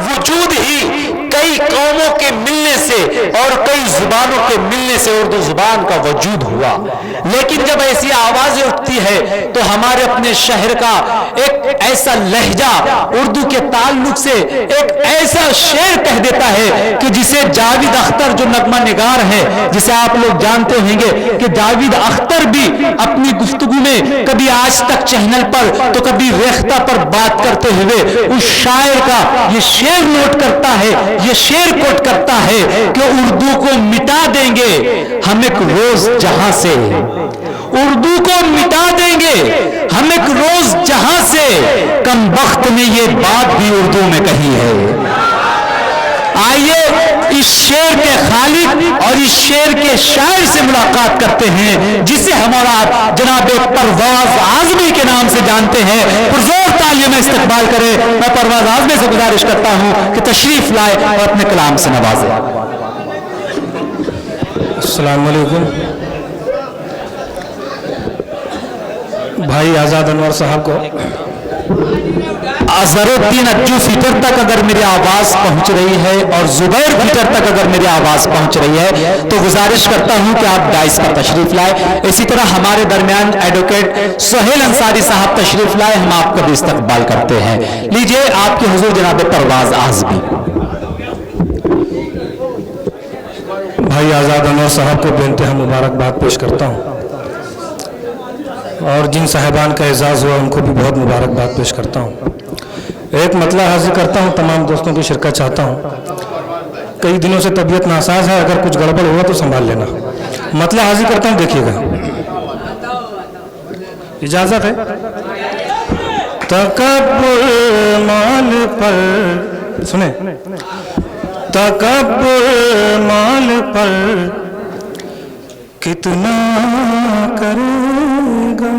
वजूद ही कई कौमों के मिलने से और कई जुबानों के मिलने से उर्दू जुबान का वजूद हुआ। लेकिन जब ऐसी आवाजें उठती है तो हमारे अपने शहर का एक ऐसा लहजा उर्दू के ताल्लुक से एक ऐसा शेर कह देता है कि जिसे जावेद अख्तर जो नगमा निगार है, जिसे आप लोग जानते होंगे कि जावेद अख्तर भी अपनी गुफ्तगू में कभी आज तक चैनल पर तो कभी रेख्ता पर बात करते हुए उस शायर का ये शेर नोट करता है, ये शेर कोट करता है कि उर्दू को मिटा देंगे हम एक रोज जहां से, उर्दू को मिटा देंगे हम एक रोज जहां से, कम वक्त ने ये बात भी उर्दू में कही है। आइए इस शेर के खालिक और इस शेर के शायर से मुलाकात करते हैं जिसे हमारा जनाब परवाज आजमी के नाम से जानते हैं। पुरजोर तालियों में इस्तकबाल करें। मैं परवाज आजमी से गुजारिश करता हूं कि तशरीफ लाए और अपने कलाम से नवाजें। अस्सलाम वालेकुम। भाई आज़ाद अनवर साहब को अजहरुद्दीन अज्जू फीटर तक अगर मेरी आवाज पहुंच रही है और जुबैर फीटर तक अगर मेरी आवाज पहुंच रही है तो गुजारिश करता हूं कि आप डाइस पर तशरीफ लाए। इसी तरह हमारे दरमियान एडवोकेट सोहेल अंसारी साहब तशरीफ लाए, हम आपका भी इस्तकबाल करते हैं। लीजिए आपके हुजूर जनाब परवाज आज़मी। भाई आज़ाद अनवर साहब को बेनतहा मुबारकबाद पेश करता हूँ और जिन साहिबान का एजाज़ हुआ उनको भी बहुत मुबारकबाद पेश करता हूँ। एक मतला हाजिर करता हूँ, तमाम दोस्तों की शिरकत चाहता हूँ। कई दिनों से तबीयत नासाज है, अगर कुछ गड़बड़ हुआ तो संभाल लेना। मतला हाजिर करता हूँ, देखिएगा। इजाज़त है। तकब्बुर माल पर सुने, तकब्बुर माल पर कितना करेगा,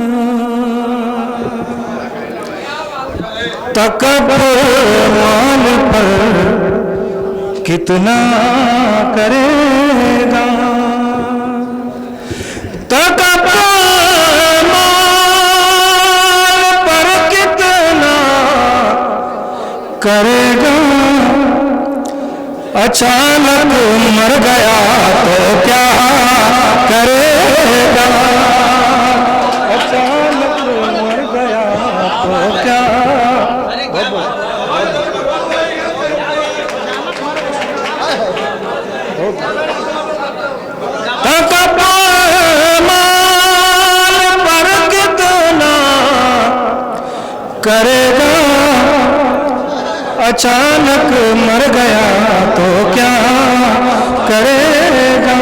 तकब्बुर माल पर कितना करेगा, तकब्बुर माल पर कितना करेगा, अचानक मर गया तो क्या करेगा, अचानक मर गया तो क्या। माल पर कितना करेगा, अचानक मर गया तो क्या करेगा,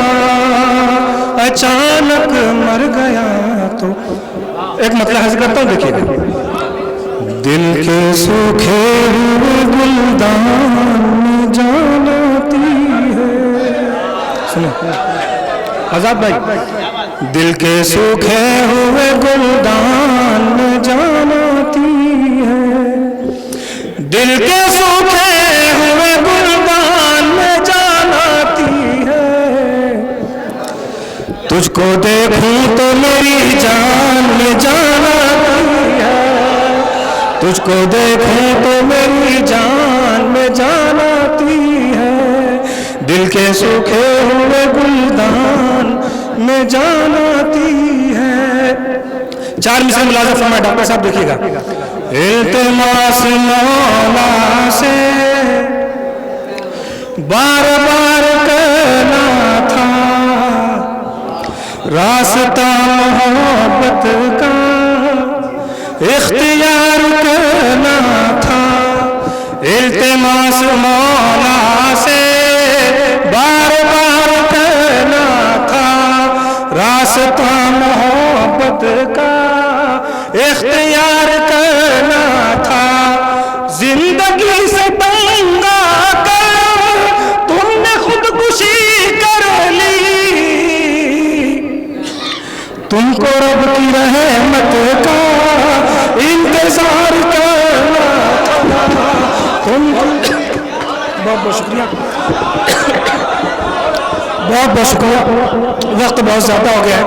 अचानक मर गया तो। एक मतलब हाजिर करता हूँ, देखिएगा। दिल के सूखे हुए गुलदान जानती है, सुनो आजाद भाई। दिल के सूखे हुए गुलदान जानती है, दिल के सूखे हुए गुलदान जानती है, तुझको देखूं तो मेरी जान जानती है, तुझको देखूं तो मेरी जान में जानती है, दिल के सूखे हुए गुलदान में जानती है। चार मिसाल मुलाज़ा फरमाए डॉक्टर साहब, देखिएगा। इल्तिमास मौला से बार बार कहना था, रास्ता मोहब्बत का इख्तियार करना था, इल्तिमास मौला से बार बार कहना था, रास्ता मोहब्बत का इख्तियार करना था, जिंदगी से तंगा कर तुमने खुदकुशी कर ली, तुमको रब की रहमत का इंतजार करना था, तुमको। बहुत बहुत शुक्रिया, बहुत बहुत शुक्रिया। वक्त बहुत ज़्यादा हो गया है,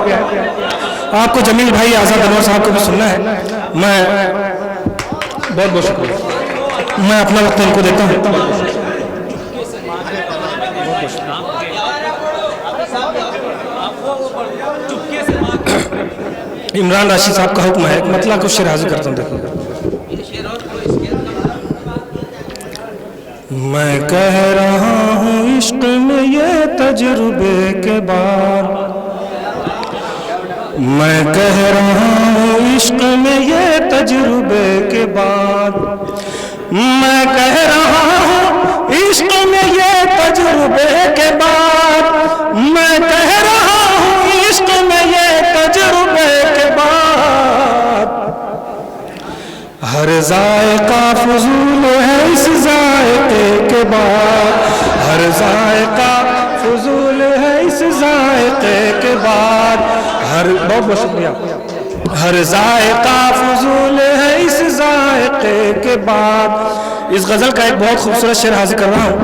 आपको जमील भाई आज़ाद अनवर साहब को भी सुनना है। मैं बहुत बहुत शुक्रिया। मैं अपना वक्त इनको देता हूँ। इमरान राशिद साहब का हुक्म है, एक मतलब कुछ शेर हाजिर करता हूँ। देखो, मैं कह रहा हूँ इश्क में ये तजुर्बे के बाद, मैं कह रहा हूँ इश्क में ये तजुर्बे के बाद, मैं कह रहा हूँ इश्क में ये तजुर्बे के बाद, मैं कह रहा हूँ इश्क में ये तजुर्बे के बाद, हर जायका फजूल है इस जायके के बाद, हर जायका फजूल है इस जायके के बाद, बहुत बहुत शुक्रिया, हर जायका फजूल है इस जायके के बाद। इस गज़ल का एक बहुत खूबसूरत शेर हाजिर कर रहा हूँ।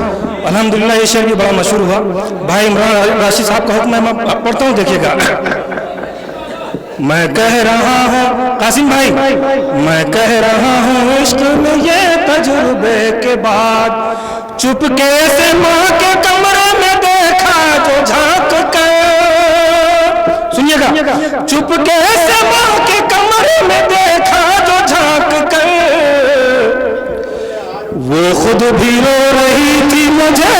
अल्हम्दुलिल्लाह ये शेर भी बड़ा मशहूर हुआ। भाई इमरान राशिद साहब का हुक्म है, मैं पढ़ता हूँ, देखिएगा। मैं कह रहा हूँ, कासिम भाई, मैं कह रहा हूँ इश्क में ये तजुर्बे के बाद, चुपके से माँ के कमरे में देखा जो झांक कर, सुनिएगा, चुपके से माँ के कमरे में देखा जो झांक कर, वो खुद भी रो रही थी मुझे